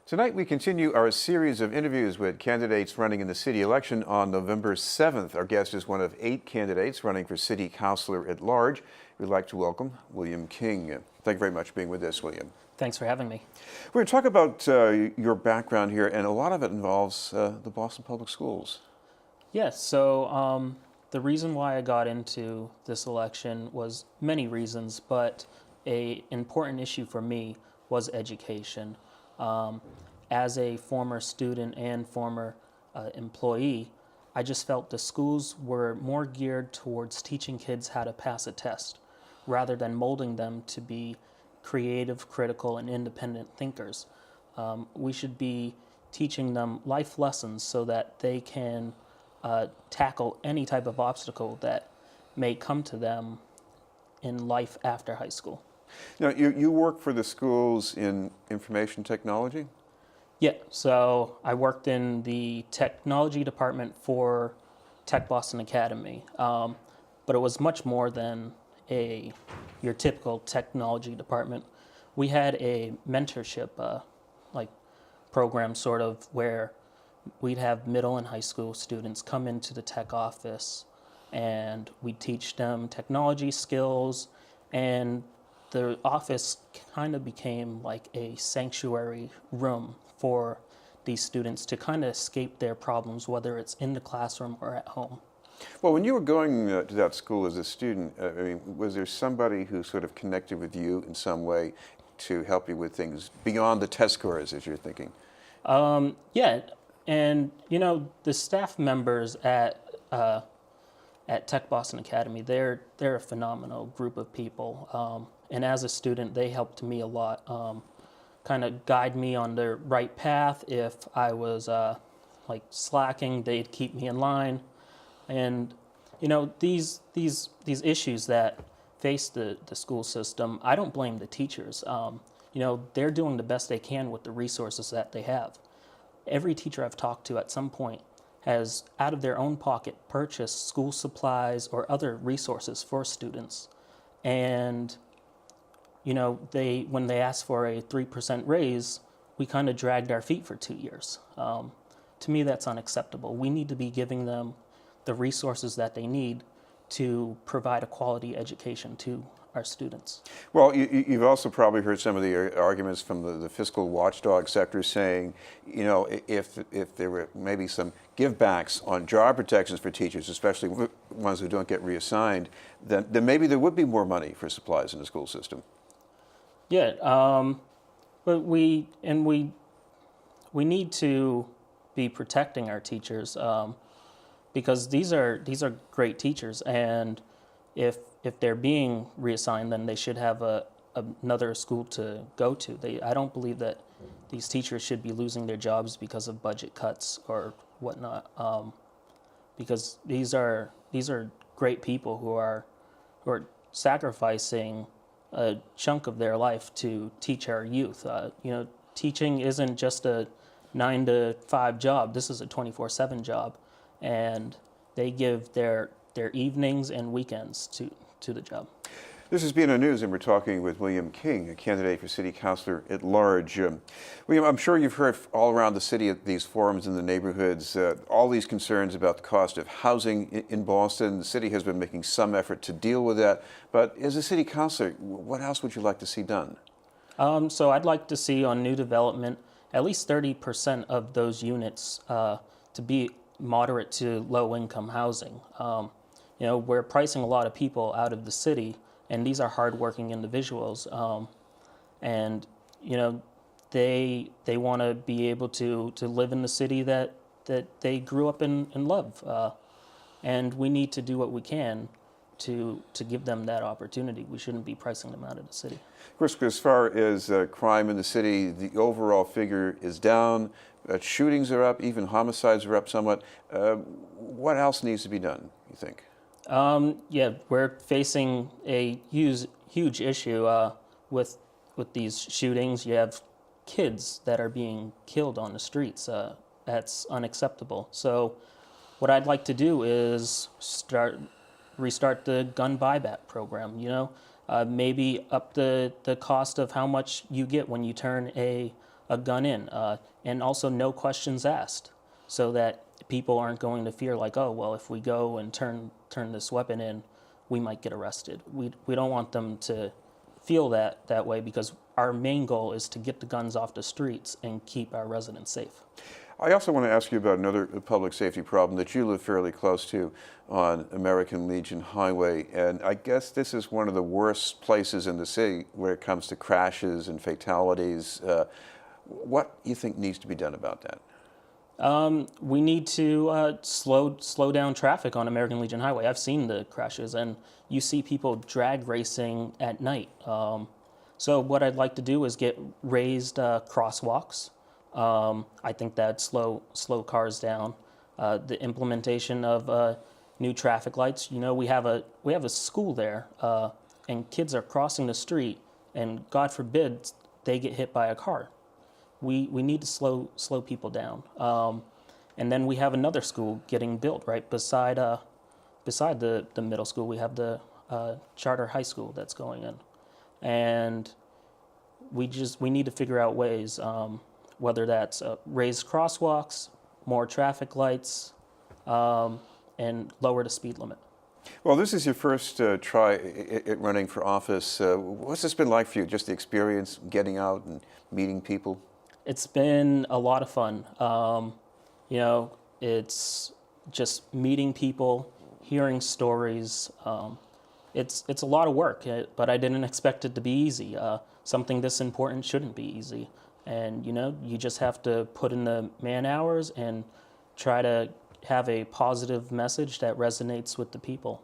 Tonight we continue our series of interviews with candidates running in the city election on November 7th. Our guest is one of 8 candidates running for city councilor at large. We'd like to welcome William King. Thank you very much for being with us, William. Thanks for having me. We're going to talk about your background here, and a lot of it involves the Boston Public Schools. Yes, so the reason why I got into this election was many reasons, but an important issue for me was education. As a former student and former employee, I just felt the schools were more geared towards teaching kids how to pass a test rather than molding them to be creative, critical, and independent thinkers. We should be teaching them life lessons so that they can tackle any type of obstacle that may come to them in life after high school. Now, you work for the schools in information technology? Yeah, so I worked in the technology department for Tech Boston Academy, but it was much more than your typical technology department. We had a mentorship program sort of where we'd have middle and high school students come into the tech office and we'd teach them technology skills, and the office kind of became like a sanctuary room for these students to kind of escape their problems, whether it's in the classroom or at home. Well, when you were going to that school as a student, was there somebody who sort of connected with you in some way to help you with things beyond the test scores, as you're thinking? Yeah, and the staff members at Tech Boston Academy, they're a phenomenal group of people. And as a student, they helped me a lot, kind of guide me on the right path. If I was slacking, they'd keep me in line. And these issues that face the school system, I don't blame the teachers. They're doing the best they can with the resources that they have. Every teacher I've talked to at some point has, out of their own pocket, purchased school supplies or other resources for students. And when they asked for a 3% raise, we kind of dragged our feet for 2 years. To me, that's unacceptable. We need to be giving them the resources that they need to provide a quality education to our students. Well, you've also probably heard some of the arguments from the fiscal watchdog sector saying, if there were maybe some givebacks on job protections for teachers, especially ones who don't get reassigned, then maybe there would be more money for supplies in the school system. Yeah, but we need to be protecting our teachers because these are great teachers, and if they're being reassigned, then they should have another school to go to. I don't believe that these teachers should be losing their jobs because of budget cuts or whatnot. Because these are great people who are sacrificing a chunk of their life to teach our youth. Teaching isn't just a 9 to 5 job. This is a 24/7 job, and they give their evenings and weekends to the job. This is BNN News, and we're talking with William King, a candidate for city councilor at large. William, I'm sure you've heard all around the city at these forums in the neighborhoods, all these concerns about the cost of housing in Boston. The city has been making some effort to deal with that. But as a city councilor, what else would you like to see done? So I'd like to see on new development at least 30% of those units to be moderate to low income housing. We're pricing a lot of people out of the city, and these are hardworking individuals, and they want to be able to live in the city that they grew up in and love, and we need to do what we can to give them that opportunity. We shouldn't be pricing them out of the city. Of course, as far as crime in the city, the overall figure is down. Shootings are up, even homicides are up somewhat. What else needs to be done, you think? Yeah, we're facing a huge issue with these shootings. You have kids that are being killed on the streets. That's unacceptable. So what I'd like to do is restart the gun buyback program, maybe up the cost of how much you get when you turn a a gun in, and also no questions asked, so that people aren't going to fear like, oh, well, if we go and turn this weapon in, we might get arrested. We don't want them to feel that way, because our main goal is to get the guns off the streets and keep our residents safe. I also want to ask you about another public safety problem that you live fairly close to on American Legion Highway. And I guess this is one of the worst places in the city where it comes to crashes and fatalities. What do you think needs to be done about that? We need to slow down traffic on American Legion Highway. I've seen the crashes, and you see people drag racing at night. So what I'd like to do is get raised crosswalks. I think that'd slow cars down. The implementation of new traffic lights. You know, we have a school there, and kids are crossing the street, and God forbid they get hit by a car. We need to slow people down. And then we have another school getting built right beside the middle school. We have the charter high school that's going in, and we need to figure out ways, whether that's raised crosswalks, more traffic lights, and lower the speed limit. Well, this is your first try at running for office. What's this been like for you, just the experience getting out and meeting people? It's been a lot of fun. You know, it's just meeting people, hearing stories. It's a lot of work, but I didn't expect it to be easy. Something this important shouldn't be easy. And, you know, you just have to put in the man hours and try to have a positive message that resonates with the people.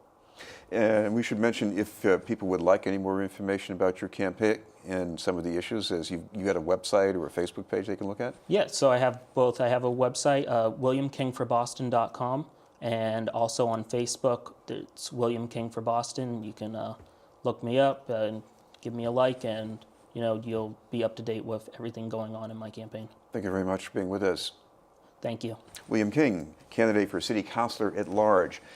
And we should mention, if people would like any more information about your campaign and some of the issues, as you got a website or a Facebook page they can look at? Yeah, so I have both. I have a website, williamkingforboston.com, and also on Facebook, it's William King for Boston. You can look me up and give me a like, and you know, you'll be up to date with everything going on in my campaign. Thank you very much for being with us. Thank you. William King, candidate for City Councilor at Large.